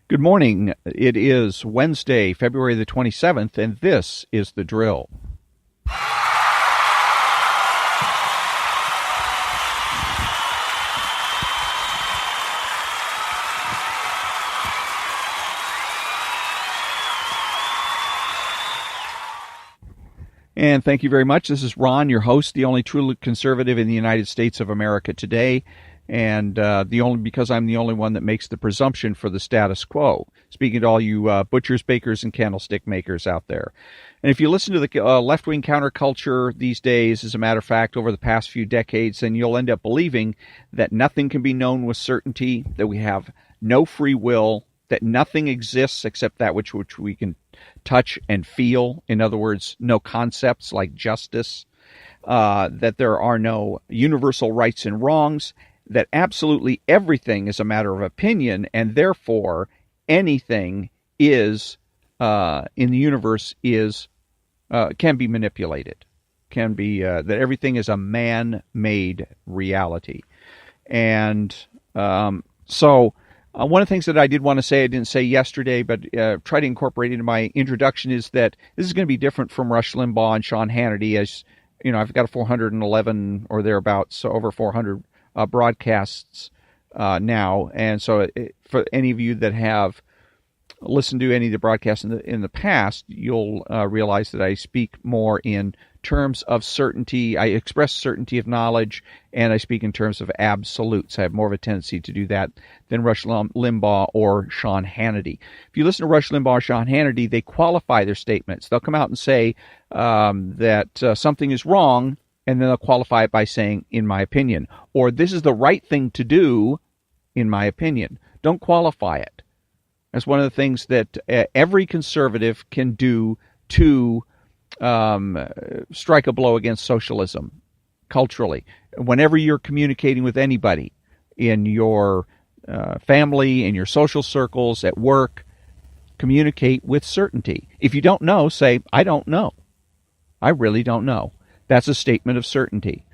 Good morning. It is Wednesday, February the 27th, and this is The Drill. And thank you very much. This is Ron, your host, the only truly conservative in the United States of America today, and because I'm the only one that makes the presumption for the status quo. Speaking to all you butchers, bakers, and candlestick makers out there. And if you listen to the left-wing counterculture these days, as a matter of fact, over the past few decades, then you'll end up believing that nothing can be known with certainty, that we have no free will, that nothing exists except that which we can touch and feel. In other words, no concepts like justice, that there are no universal rights and wrongs, that absolutely everything is a matter of opinion, and therefore anything is in the universe is can be manipulated, can be that everything is a man-made reality. And so one of the things that I did want to say, I didn't say yesterday, but try to incorporate into my introduction, is that this is going to be different from Rush Limbaugh and Sean Hannity. As you know, I've got a 411 or thereabouts, so over 400 broadcasts now. And so for any of you that have listened to any of the broadcasts in the past, you'll realize that I speak more in terms of certainty. I express certainty of knowledge, and I speak in terms of absolutes. I have more of a tendency to do that than Rush Limbaugh or Sean Hannity. If you listen to Rush Limbaugh or Sean Hannity, they qualify their statements. They'll come out and say that something is wrong, and then they'll qualify it by saying, in my opinion, or this is the right thing to do, in my opinion. Don't qualify it. That's one of the things that every conservative can do to strike a blow against socialism culturally. Whenever you're communicating with anybody in your family, in your social circles, at work, communicate with certainty. If you don't know, say, I don't know. I really don't know. That's a statement of certainty.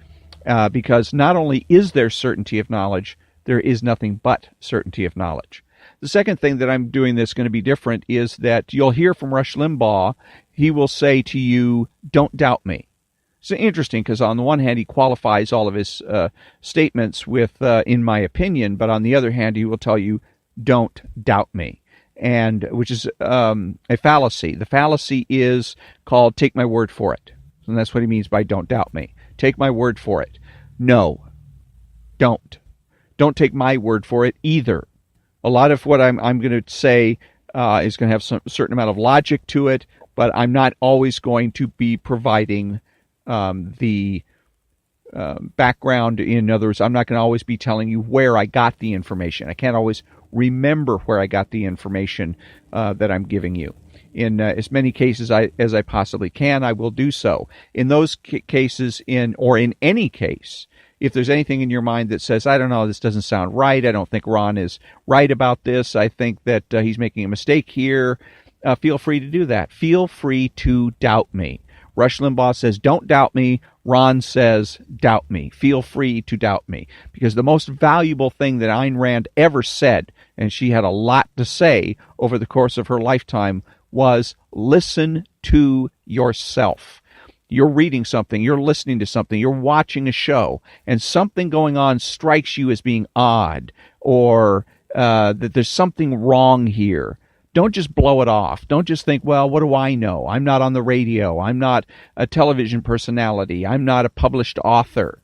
Because not only is there certainty of knowledge, there is nothing but certainty of knowledge. The second thing that I'm doing that's going to be different is that you'll hear from Rush Limbaugh. He will say to you, don't doubt me. It's interesting because on the one hand, he qualifies all of his statements with, in my opinion, but on the other hand, he will tell you, don't doubt me, and which is a fallacy. The fallacy is called take my word for it. And that's what he means by don't doubt me. Take my word for it. No, don't. Don't take my word for it either. A lot of what I'm going to say is going to have some certain amount of logic to it, but I'm not always going to be providing the background. In other words, I'm not going to always be telling you where I got the information. I can't always remember where I got the information that I'm giving you. In as many cases as I possibly can, I will do so. In those cases, in any case, if there's anything in your mind that says, I don't know, this doesn't sound right, I don't think Ron is right about this, I think that he's making a mistake here, feel free to do that. Feel free to doubt me. Rush Limbaugh says, don't doubt me. Ron says, doubt me. Feel free to doubt me. Because the most valuable thing that Ayn Rand ever said, and she had a lot to say over the course of her lifetime, was listen to yourself. You're reading something, you're listening to something, you're watching a show, and something going on strikes you as being odd, or that there's something wrong here. Don't just blow it off. Don't just think, well, what do I know? I'm not on the radio. I'm not a television personality. I'm not a published author.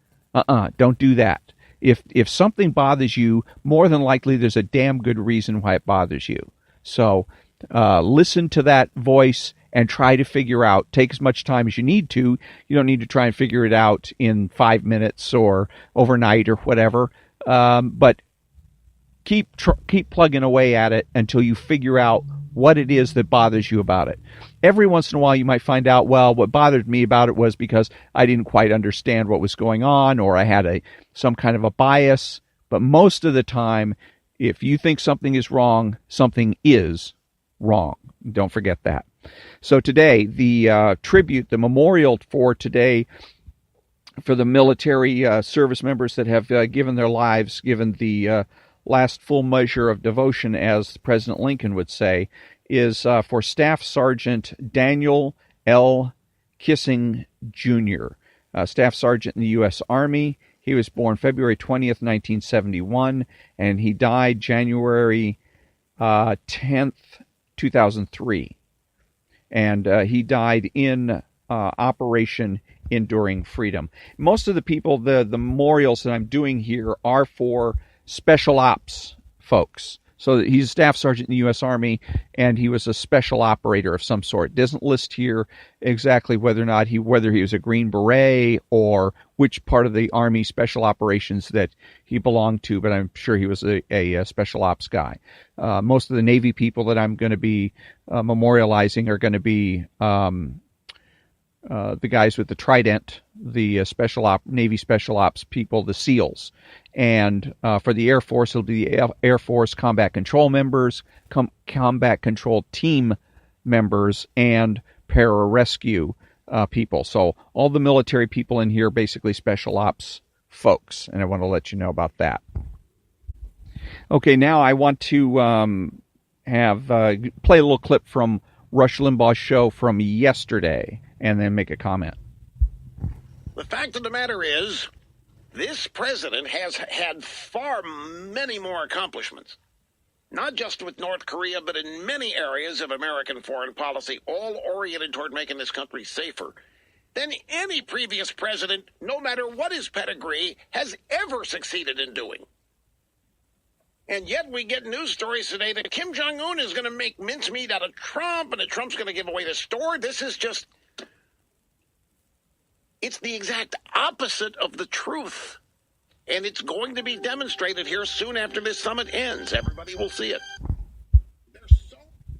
Don't do that. If something bothers you, more than likely there's a damn good reason why it bothers you. So listen to that voice and try to figure out, take as much time as you need to. You don't need to try and figure it out in 5 minutes or overnight or whatever. But keep plugging away at it until you figure out what it is that bothers you about it. Every once in a while you might find out, well, what bothered me about it was because I didn't quite understand what was going on, or I had some kind of a bias. But most of the time, if you think something is wrong, something is wrong. Don't forget that. So today, the tribute, the memorial for today, for the military service members that have given their lives, given the last full measure of devotion, as President Lincoln would say, is for Staff Sergeant Daniel L. Kissing Jr., Staff Sergeant in the U.S. Army. He was born February 20th, 1971, and he died January 10th, 2003. And he died in Operation Enduring Freedom. Most of the people, the memorials that I'm doing here are for special ops folks. So he's a staff sergeant in the U.S. Army, and he was a special operator of some sort. It doesn't list here exactly whether he was a Green Beret or which part of the Army special operations that he belonged to, but I'm sure he was a special ops guy. Most of the Navy people that I'm going to be memorializing are going to be the guys with the trident, the Navy special ops people, the SEALs. And for the Air Force, it'll be the Air Force combat control members, combat control team members, and pararescue people. So all the military people in here, basically special ops folks. And I want to let you know about that. Okay, now I want to play a little clip from Rush Limbaugh's show from yesterday, and then make a comment. The fact of the matter is, this president has had far many more accomplishments, not just with North Korea, but in many areas of American foreign policy, all oriented toward making this country safer, than any previous president, no matter what his pedigree, has ever succeeded in doing. And yet we get news stories today that Kim Jong-un is going to make mincemeat out of Trump, and that Trump's going to give away the store. This is just... It's the exact opposite of the truth. And it's going to be demonstrated here soon after this summit ends. Everybody will see it.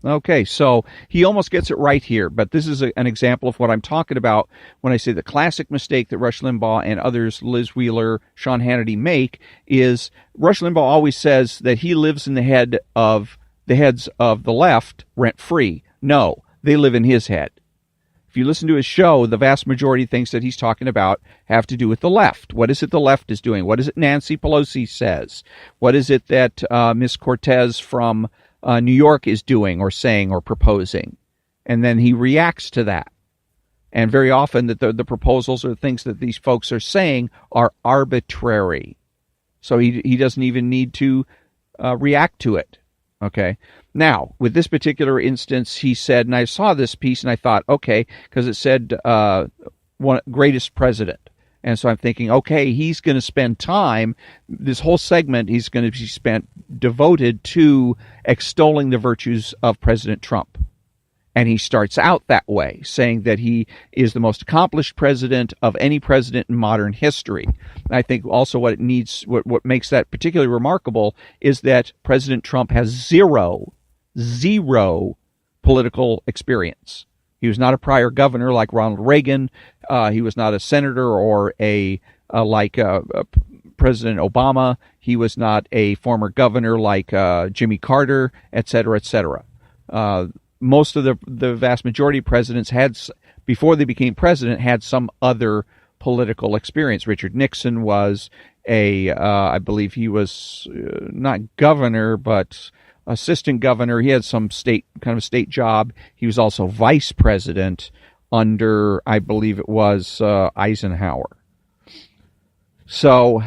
Okay, so he almost gets it right here, but this is an example of what I'm talking about when I say the classic mistake that Rush Limbaugh and others, Liz Wheeler, Sean Hannity, make is Rush Limbaugh always says that he lives in the heads of the left rent-free. No, they live in his head. If you listen to his show, the vast majority of things that he's talking about have to do with the left. What is it the left is doing? What is it Nancy Pelosi says? What is it that Miss Cortez from New York is doing or saying or proposing? And then he reacts to that. And very often that the proposals or the things that these folks are saying are arbitrary. So he doesn't even need to react to it. Okay. Now, with this particular instance, he said, and I saw this piece and I thought, okay, because it said greatest president. And so I'm thinking, okay, he's going to spend time, this whole segment, he's going to be devoted to extolling the virtues of President Trump. And he starts out that way, saying that he is the most accomplished president of any president in modern history. And I think also what makes that particularly remarkable is that President Trump has zero political experience. He was not a prior governor like Ronald Reagan. He was not a senator or like President Obama. He was not a former governor like Jimmy Carter, et cetera, et cetera. Most of the vast majority of presidents before they became president, had some other political experience. Richard Nixon was I believe he was not governor, but assistant governor. He had some state job. He was also vice president under, I believe it was Eisenhower. So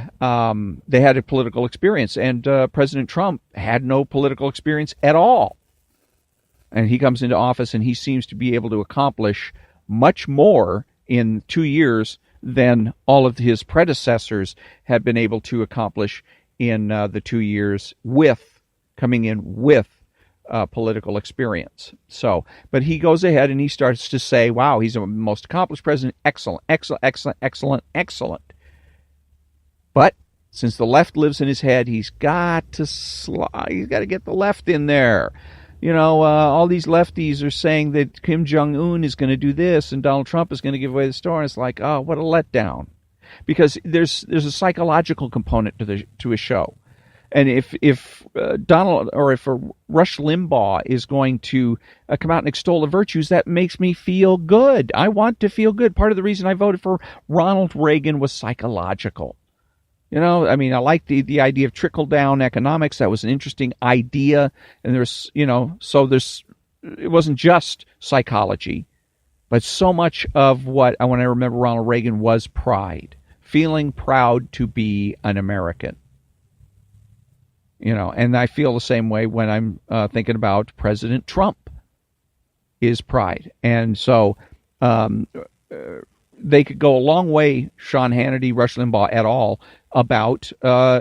they had a political experience, and President Trump had no political experience at all. And he comes into office, and he seems to be able to accomplish much more in 2 years than all of his predecessors had been able to accomplish in the 2 years coming in with political experience. So, but he goes ahead and he starts to say, wow, he's the most accomplished president. Excellent, excellent, excellent, excellent, excellent. But since the left lives in his head, he's got to get the left in there. You know, all these lefties are saying that Kim Jong-un is going to do this and Donald Trump is going to give away the store. And it's like, oh, what a letdown. Because there's a psychological component to his show. And if Donald or if Rush Limbaugh is going to come out and extol the virtues, that makes me feel good. I want to feel good. Part of the reason I voted for Ronald Reagan was psychological. I mean, I like the idea of trickle-down economics. That was an interesting idea. And it wasn't just psychology, but so much of when I remember Ronald Reagan was pride, feeling proud to be an American. And I feel the same way when I'm thinking about President Trump, is pride. And so they could go a long way, Sean Hannity, Rush Limbaugh et al., about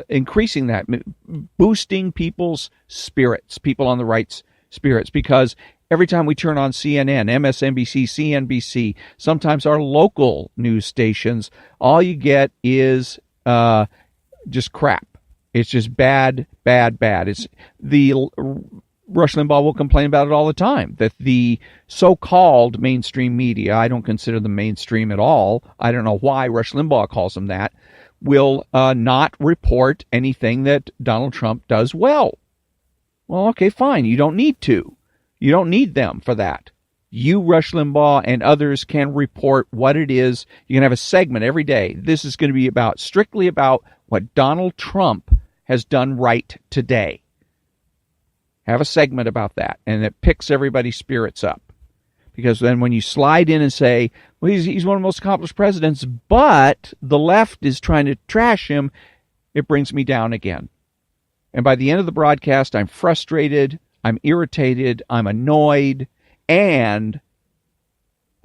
increasing that, boosting people's spirits, people on the right's spirits, because every time we turn on CNN, MSNBC, CNBC, sometimes our local news stations, all you get is just crap. It's just bad, bad, bad. It's Rush Limbaugh will complain about it all the time, that the so-called mainstream media, I don't consider them mainstream at all, I don't know why Rush Limbaugh calls them that, will not report anything that Donald Trump does well. Well, okay, fine. You don't need to. You don't need them for that. You, Rush Limbaugh, and others can report what it is. You can have a segment every day. This is going to be strictly about what Donald Trump has done right today. Have a segment about that, and it picks everybody's spirits up. Because then when you slide in and say, well, he's one of the most accomplished presidents, but the left is trying to trash him, it brings me down again. And by the end of the broadcast, I'm frustrated, I'm irritated, I'm annoyed, and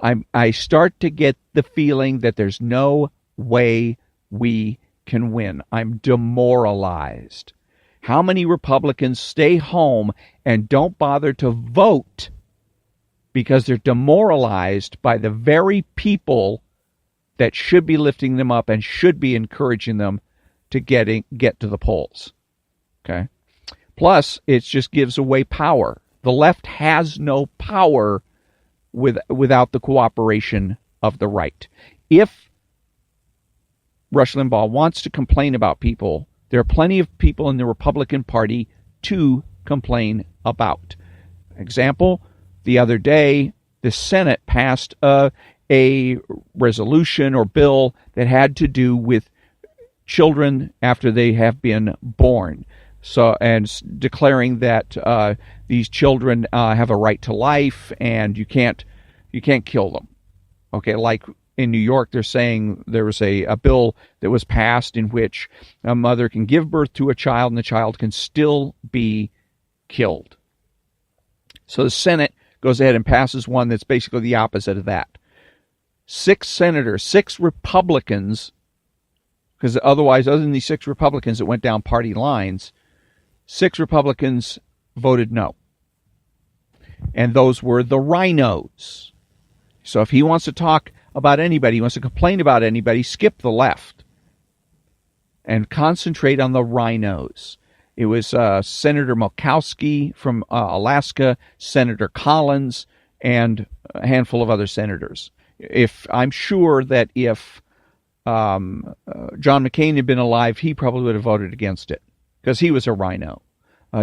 I start to get the feeling that there's no way we can win. I'm demoralized. How many Republicans stay home and don't bother to vote because they're demoralized by the very people that should be lifting them up and should be encouraging them to get to the polls? Okay. Plus, it just gives away power. The left has no power without the cooperation of the right. If Rush Limbaugh wants to complain about people, there are plenty of people in the Republican Party to complain about. Example, the other day, the Senate passed a resolution or bill that had to do with children after they have been born. And declaring that these children have a right to life, and you can't kill them. Okay, like in New York, they're saying there was a bill that was passed in which a mother can give birth to a child and the child can still be killed. So the Senate goes ahead and passes one that's basically the opposite of that. 6 Republicans, because otherwise, other than these 6 Republicans that went down party lines, 6 Republicans voted no. And those were the rhinos. So if he wants to talk about anybody, he wants to complain about anybody, skip the left and concentrate on the rhinos. It was Senator Murkowski from Alaska, Senator Collins, and a handful of other senators. I'm sure that if John McCain had been alive, he probably would have voted against it, because he was a rhino.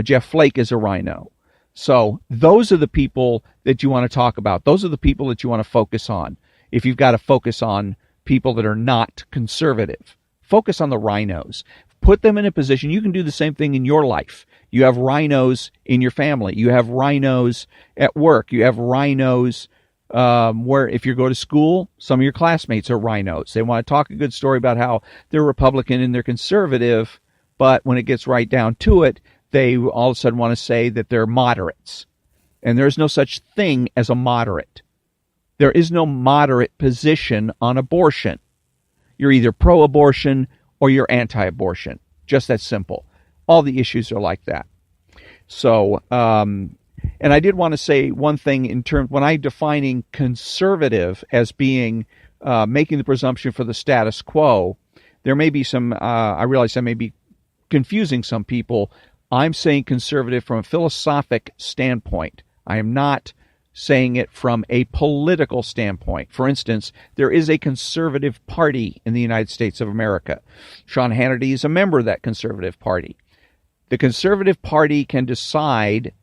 Jeff Flake is a rhino. So those are the people that you want to talk about. Those are the people that you want to focus on. If you've got to focus on people that are not conservative, focus on the rhinos. Put them in a position. You can do the same thing in your life. You have rhinos in your family. You have rhinos at work. You have rhinos where if you go to school, some of your classmates are rhinos. They want to talk a good story about how they're Republican and they're conservative, but when it gets right down to it, they all of a sudden want to say that they're moderates. And there's no such thing as a moderate. There is no moderate position on abortion. You're either pro-abortion or you're anti-abortion. Just that simple. All the issues are like that. So, and I did want to say one thing in terms, when I'm defining conservative as being making the presumption for the status quo, there may be some, I realize I may be confusing some people. I'm saying conservative from a philosophic standpoint. I am not saying it from a political standpoint. For instance, there is a conservative party in the United States of America. Sean Hannity is a member of that conservative party. The conservative party can decide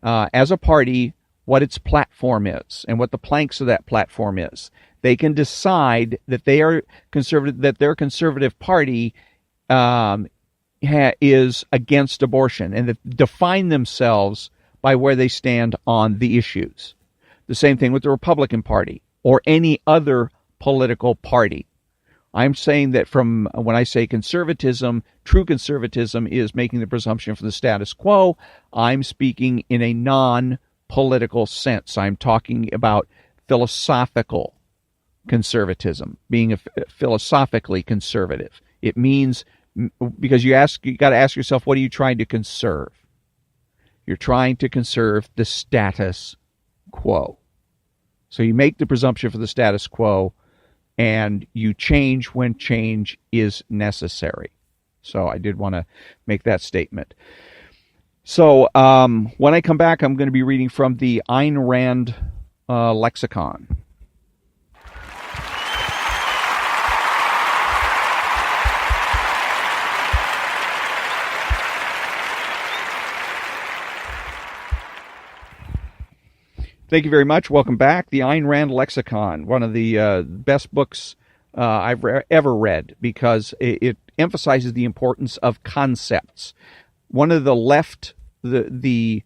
as a party what its platform is and what the planks of that platform is. They can decide that they are conservative, that their conservative party is against abortion and that define themselves by where they stand on the issues. The same thing with the Republican Party or any other political party. I'm saying that from when I say conservatism, true conservatism is making the presumption for the status quo. I'm speaking in a non-political sense. I'm talking about philosophical conservatism, being philosophically conservative. It means, because you got to ask yourself, what are you trying to conserve? You're trying to conserve the status quo. So you make the presumption for the status quo, and you change when change is necessary. So I did want to make that statement. So when I come back, I'm going to be reading from the Ayn Rand lexicon. Thank you very much. Welcome back. The Ayn Rand Lexicon, one of the best books I've ever read, because it emphasizes the importance of concepts. One of the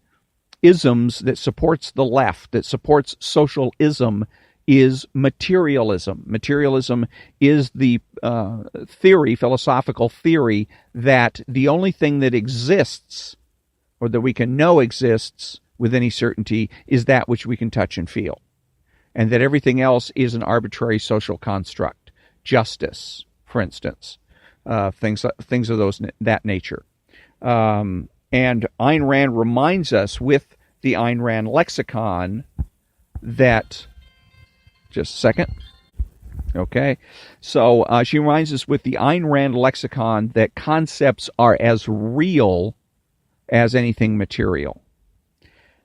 isms that supports the left, that supports socialism, is materialism. Materialism is the philosophical theory, that the only thing that exists, or that we can know exists with any certainty, is that which we can touch and feel, and that everything else is an arbitrary social construct. Justice, for instance, things of that nature. And Ayn Rand reminds us with the Ayn Rand lexicon that, just a second. Okay, so she reminds us with the Ayn Rand lexicon that concepts are as real as anything material.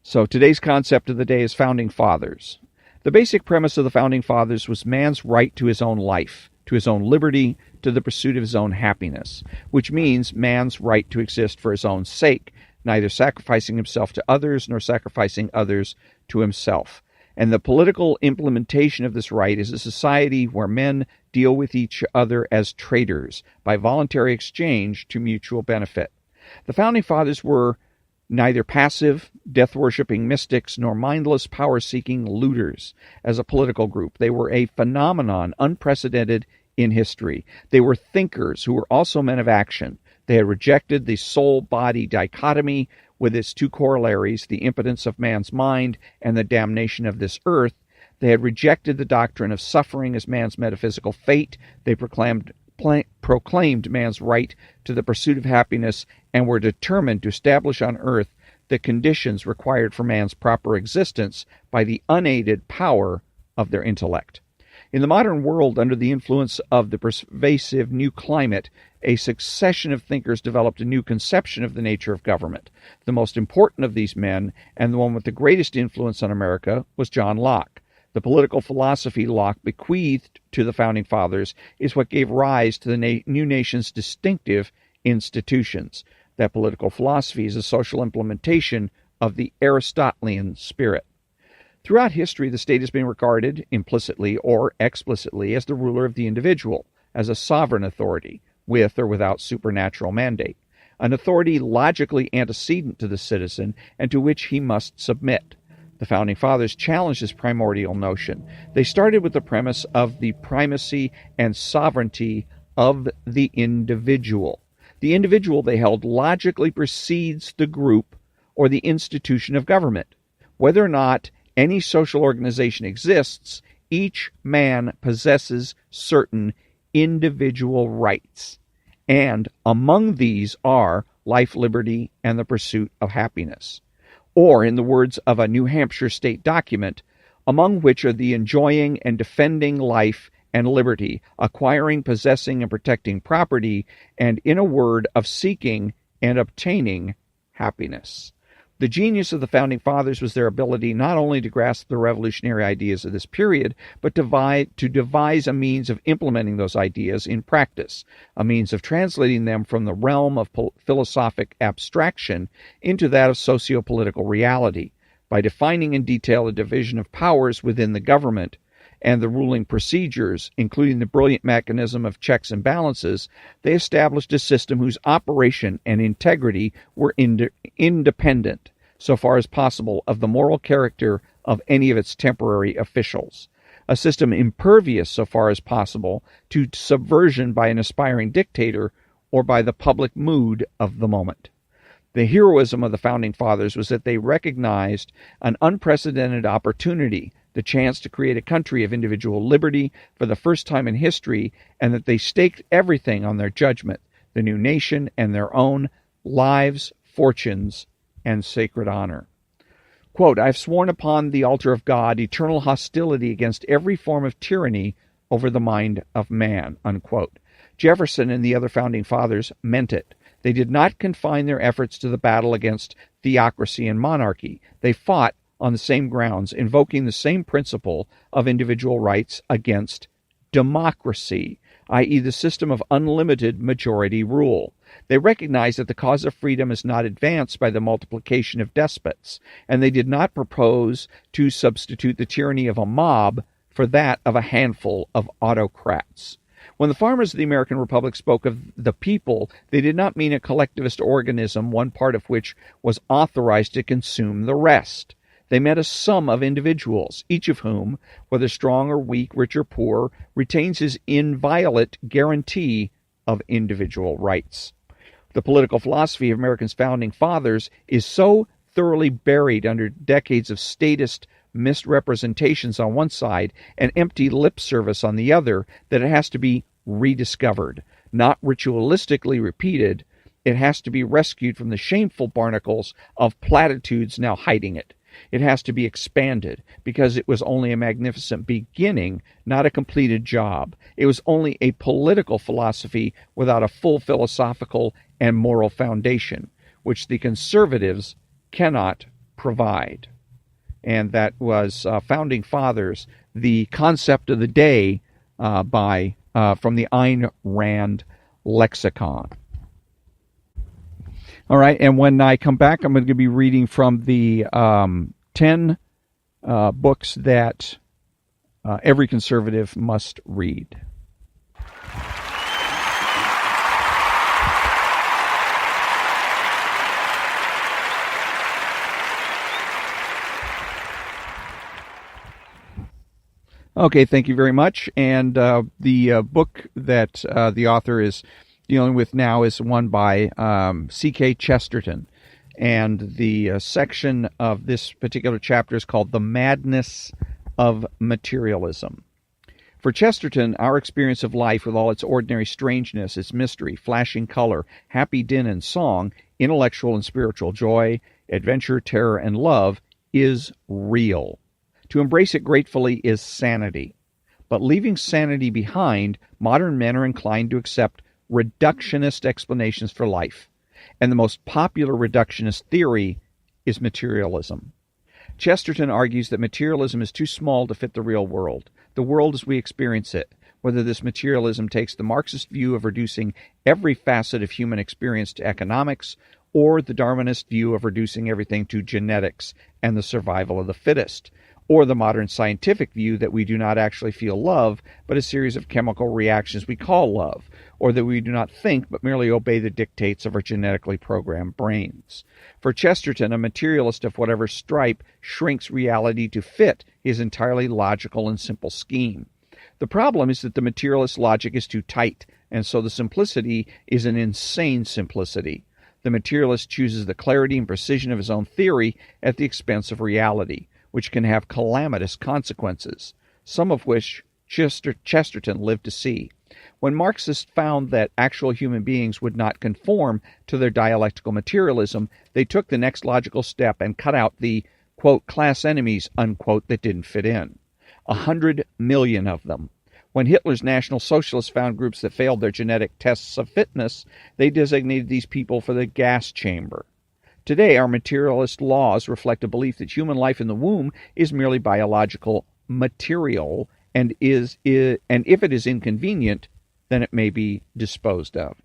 So today's concept of the day is Founding Fathers. The basic premise of the Founding Fathers was man's right to his own life, to his own liberty, to the pursuit of his own happiness, which means man's right to exist for his own sake, neither sacrificing himself to others nor sacrificing others to himself. And the political implementation of this right is a society where men deal with each other as traders by voluntary exchange to mutual benefit. The Founding Fathers were neither passive, death-worshipping mystics nor mindless, power-seeking looters as a political group. They were a phenomenon unprecedented in history. They were thinkers who were also men of action. They had rejected the soul-body dichotomy with its two corollaries, the impotence of man's mind and the damnation of this earth. They had rejected the doctrine of suffering as man's metaphysical fate. They proclaimed man's right to the pursuit of happiness and were determined to establish on earth the conditions required for man's proper existence by the unaided power of their intellect. In the modern world, under the influence of the pervasive new climate, a succession of thinkers developed a new conception of the nature of government. The most important of these men, and the one with the greatest influence on America, was John Locke. The political philosophy Locke bequeathed to the Founding Fathers is what gave rise to the new nation's distinctive institutions. That political philosophy is a social implementation of the Aristotelian spirit. Throughout history, the state has been regarded, implicitly or explicitly, as the ruler of the individual, as a sovereign authority, with or without supernatural mandate, an authority logically antecedent to the citizen and to which he must submit. The Founding Fathers challenged this primordial notion. They started with the premise of the primacy and sovereignty of the individual. The individual, they held, logically precedes the group or the institution of government. Whether or not any social organization exists, each man possesses certain individual rights, and among these are life, liberty, and the pursuit of happiness. Or, in the words of a New Hampshire state document, among which are the enjoying and defending life and liberty, acquiring, possessing, and protecting property, and, in a word, of seeking and obtaining happiness. The genius of the Founding Fathers was their ability not only to grasp the revolutionary ideas of this period, but to devise a means of implementing those ideas in practice, a means of translating them from the realm of philosophic abstraction into that of socio-political reality, by defining in detail the division of powers within the government, and the ruling procedures, including the brilliant mechanism of checks and balances, they established a system whose operation and integrity were independent, so far as possible, of the moral character of any of its temporary officials. A system impervious, so far as possible, to subversion by an aspiring dictator or by the public mood of the moment. The heroism of the Founding Fathers was that they recognized an unprecedented opportunity, the chance to create a country of individual liberty for the first time in history, and that they staked everything on their judgment, the new nation, and their own lives, fortunes, and sacred honor. Quote, "I have sworn upon the altar of God eternal hostility against every form of tyranny over the mind of man," unquote. Jefferson and the other Founding Fathers meant it. They did not confine their efforts to the battle against theocracy and monarchy. They fought on the same grounds, invoking the same principle of individual rights against democracy, i.e., the system of unlimited majority rule. They recognized that the cause of freedom is not advanced by the multiplication of despots, and they did not propose to substitute the tyranny of a mob for that of a handful of autocrats. When the farmers of the American Republic spoke of the people, they did not mean a collectivist organism, one part of which was authorized to consume the rest. They meant a sum of individuals, each of whom, whether strong or weak, rich or poor, retains his inviolate guarantee of individual rights. The political philosophy of America's Founding Fathers is so thoroughly buried under decades of statist misrepresentations on one side and empty lip service on the other that it has to be rediscovered, not ritualistically repeated. It has to be rescued from the shameful barnacles of platitudes now hiding it. It has to be expanded because it was only a magnificent beginning, not a completed job. It was only a political philosophy without a full philosophical and moral foundation, which the conservatives cannot provide. And that was Founding Fathers, the concept of the day from the Ayn Rand lexicon. All right, and when I come back, I'm going to be reading from the 10 books that every conservative must read. Okay, thank you very much. And the book that the author is dealing with now is one by C.K. Chesterton. And the section of this particular chapter is called The Madness of Materialism. For Chesterton, our experience of life with all its ordinary strangeness, its mystery, flashing color, happy din and song, intellectual and spiritual joy, adventure, terror, and love is real. To embrace it gratefully is sanity. But leaving sanity behind, modern men are inclined to accept reductionist explanations for life. And the most popular reductionist theory is materialism. Chesterton argues that materialism is too small to fit the real world, the world as we experience it, whether this materialism takes the Marxist view of reducing every facet of human experience to economics, or the Darwinist view of reducing everything to genetics and the survival of the fittest, or the modern scientific view that we do not actually feel love, but a series of chemical reactions we call love, or that we do not think but merely obey the dictates of our genetically programmed brains. For Chesterton, a materialist of whatever stripe shrinks reality to fit his entirely logical and simple scheme. The problem is that the materialist logic is too tight, and so the simplicity is an insane simplicity. The materialist chooses the clarity and precision of his own theory at the expense of reality, which can have calamitous consequences, some of which Chesterton lived to see. When Marxists found that actual human beings would not conform to their dialectical materialism, they took the next logical step and cut out the, quote, class enemies, unquote, that didn't fit in. 100 million of them. When Hitler's National Socialists found groups that failed their genetic tests of fitness, they designated these people for the gas chamber. Today, our materialist laws reflect a belief that human life in the womb is merely biological material, and if it is inconvenient, then it may be disposed of.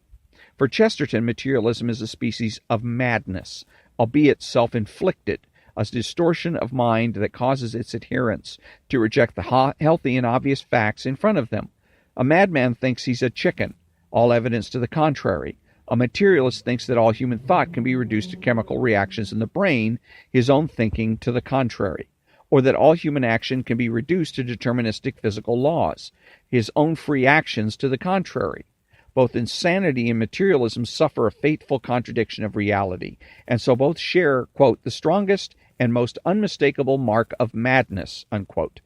For Chesterton, materialism is a species of madness, albeit self-inflicted, a distortion of mind that causes its adherents to reject the healthy and obvious facts in front of them. A madman thinks he's a chicken, all evidence to the contrary. A materialist thinks that all human thought can be reduced to chemical reactions in the brain, his own thinking to the contrary. Or that all human action can be reduced to deterministic physical laws, his own free actions to the contrary. Both insanity and materialism suffer a fateful contradiction of reality, and so both share, quote, the strongest and most unmistakable mark of madness, unquote,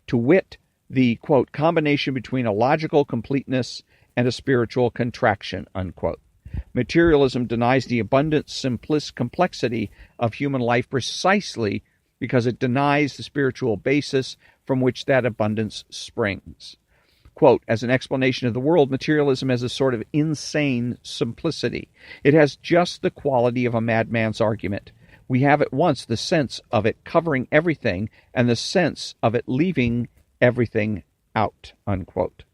to wit, the, quote, combination between a logical completeness and a spiritual contraction, unquote. Materialism denies the abundant, simplest complexity of human life precisely because it denies the spiritual basis from which that abundance springs. Quote, as an explanation of the world, materialism has a sort of insane simplicity. It has just the quality of a madman's argument. We have at once the sense of it covering everything and the sense of it leaving everything out, unquote.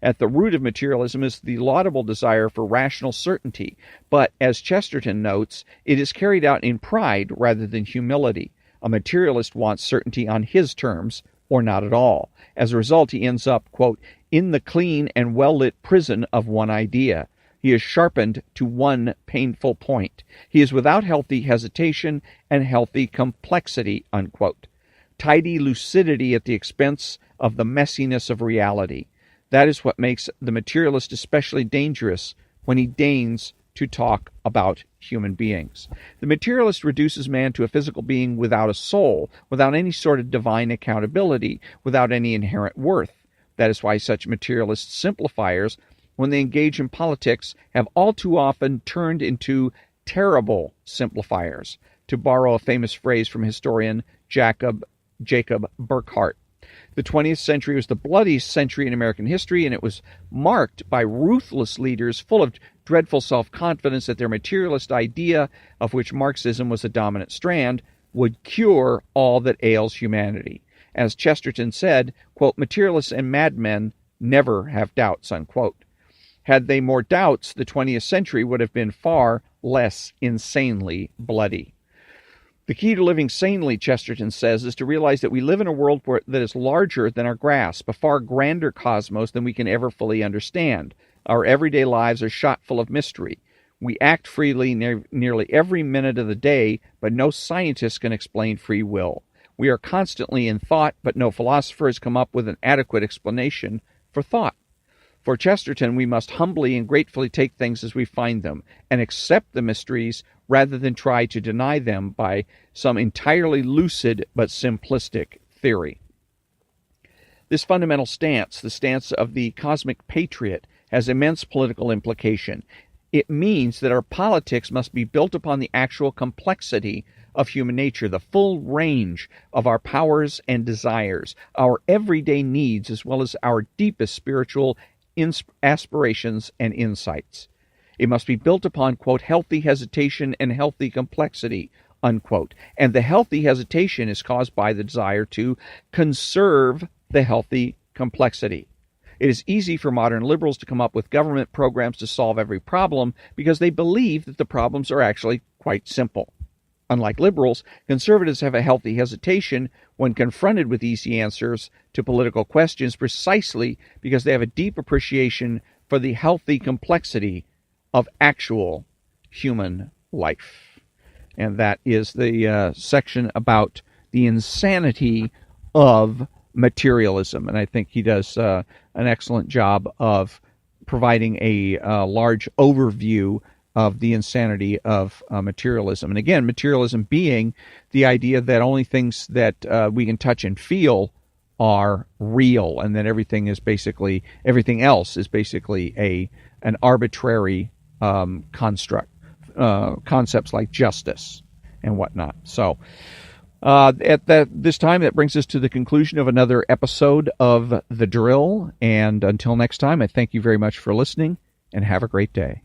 At the root of materialism is the laudable desire for rational certainty, but, as Chesterton notes, it is carried out in pride rather than humility. A materialist wants certainty on his terms, or not at all. As a result, he ends up, quote, in the clean and well-lit prison of one idea. He is sharpened to one painful point. He is without healthy hesitation and healthy complexity, unquote. Tidy lucidity at the expense of the messiness of reality. That is what makes the materialist especially dangerous when he deigns to talk about human beings. The materialist reduces man to a physical being without a soul, without any sort of divine accountability, without any inherent worth. That is why such materialist simplifiers, when they engage in politics, have all too often turned into terrible simplifiers, to borrow a famous phrase from historian Jacob Burckhardt. The 20th century was the bloodiest century in American history, and it was marked by ruthless leaders full of dreadful self-confidence that their materialist idea, of which Marxism was a dominant strand, would cure all that ails humanity. As Chesterton said, quote, materialists and madmen never have doubts, unquote. Had they more doubts, the 20th century would have been far less insanely bloody. The key to living sanely, Chesterton says, is to realize that we live in a world that is larger than our grasp, a far grander cosmos than we can ever fully understand. Our everyday lives are shot full of mystery. We act freely nearly every minute of the day, but no scientist can explain free will. We are constantly in thought, but no philosopher has come up with an adequate explanation for thought. For Chesterton, we must humbly and gratefully take things as we find them and accept the mysteries rather than try to deny them by some entirely lucid but simplistic theory. This fundamental stance, the stance of the cosmic patriot, has immense political implication. It means that our politics must be built upon the actual complexity of human nature, the full range of our powers and desires, our everyday needs, as well as our deepest spiritual aspirations and insights. It must be built upon, quote, healthy hesitation and healthy complexity, unquote. And the healthy hesitation is caused by the desire to conserve the healthy complexity. It is easy for modern liberals to come up with government programs to solve every problem because they believe that the problems are actually quite simple. Unlike liberals, conservatives have a healthy hesitation when confronted with easy answers to political questions precisely because they have a deep appreciation for the healthy complexity of actual human life. And that is the section about the insanity of materialism. And I think he does an excellent job of providing a large overview of the insanity of materialism. And again, materialism being the idea that only things that we can touch and feel are real, and that everything else is basically an arbitrary construct, concepts like justice and whatnot. So this time, that brings us to the conclusion of another episode of The Drill. And until next time, I thank you very much for listening, and have a great day.